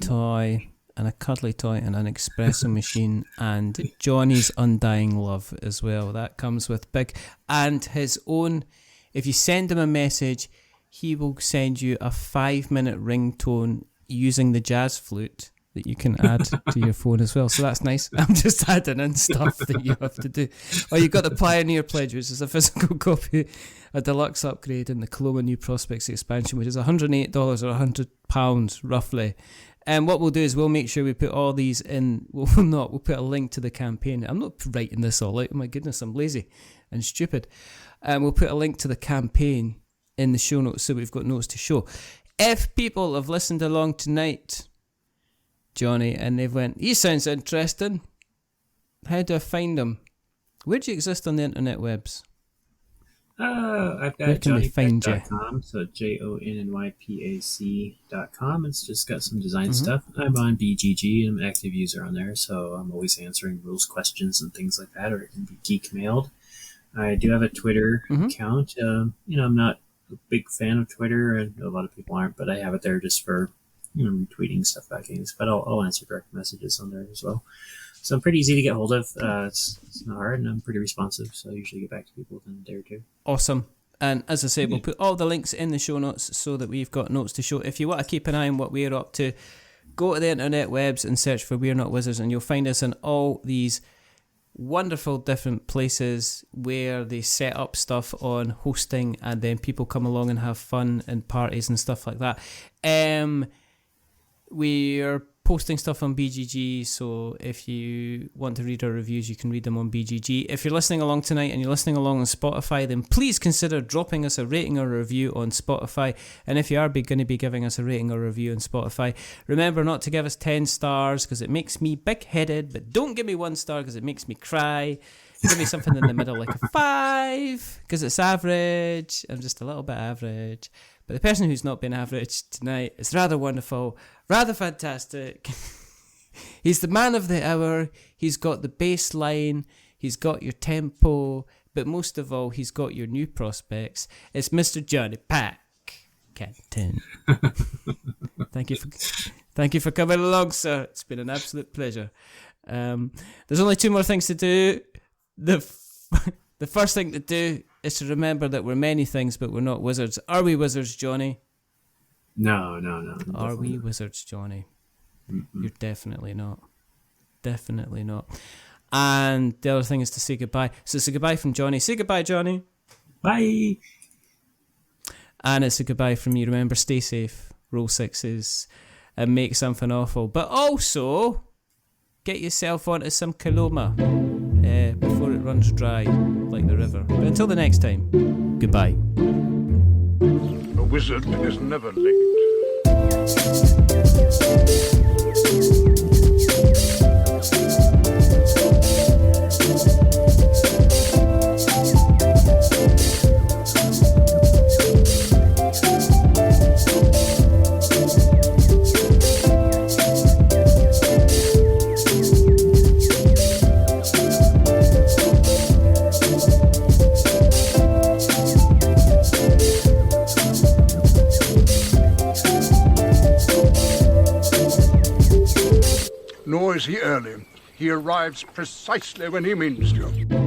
toy, and an espresso machine, and Johnny's undying love as well. That comes with big, and his own. If you send him a message, he will send you a 5-minute ringtone using the jazz flute that you can add to your phone as well. So that's nice. I'm just adding in stuff that you have to do. Oh, you've got the Pioneer Pledge, which is a physical copy, a deluxe upgrade in the Coloma New Prospects expansion, which is $108 or £100 roughly. And what we'll do is we'll make sure we put all these in. We'll put a link to the campaign. I'm not writing this all out. Oh my goodness, I'm lazy and stupid. We'll put a link to the campaign in the show notes so we've got notes to show. If people have listened along tonight, Johnny, and they've went, he sounds interesting, how do I find them? Where do you exist on the internet webs? I've got JonnyPac.com, so JonnyPac.com. It's just got some design stuff. I'm on BGG, and I'm an active user on there, so I'm always answering rules questions and things like that, or it can be geek mailed. I do have a Twitter account. I'm not a big fan of Twitter, and a lot of people aren't, but I have it there just for retweeting stuff about games, but I'll answer direct messages on there as well. So I'm pretty easy to get hold of. It's not hard, and I'm pretty responsive, so I usually get back to people within a day or two. Awesome. And as I say, we'll put all the links in the show notes so that we've got notes to show. If you want to keep an eye on what we're up to, go to the internet webs and search for We're Not Wizards, and you'll find us in all these wonderful different places where they set up stuff on hosting, and then people come along and have fun and parties and stuff like that. We're posting stuff on BGG, so if you want to read our reviews, you can read them on BGG. If you're listening along tonight and you're listening along on Spotify, then please consider dropping us a rating or a review on Spotify. And if you are going to be giving us a rating or review on Spotify, remember not to give us 10 stars because it makes me big-headed, but don't give me 1 star because it makes me cry. Give me something in the middle, like a 5, because it's average. I'm just a little bit average. But the person who's not been average tonight is rather wonderful, rather fantastic. He's the man of the hour. He's got the bass line. He's got your tempo. But most of all, he's got your new prospects. It's Mr. JonnyPac Cantin. Thank you for coming along, sir. It's been an absolute pleasure. There's only 2 more things to do. The first thing to do is to remember that we're many things, but we're not wizards. Are we wizards, Johnny? No. Are we wizards, Johnny? You're definitely not. Definitely not. And the other thing is to say goodbye. So it's a goodbye from Johnny. Say goodbye, Johnny. Bye. And it's a goodbye from me. Remember, stay safe, roll 6s, and make something awful. But also, get yourself onto some Coloma before it runs dry like the river. But until the next time, goodbye. A wizard is never late. Nor is he early. He arrives precisely when he means to.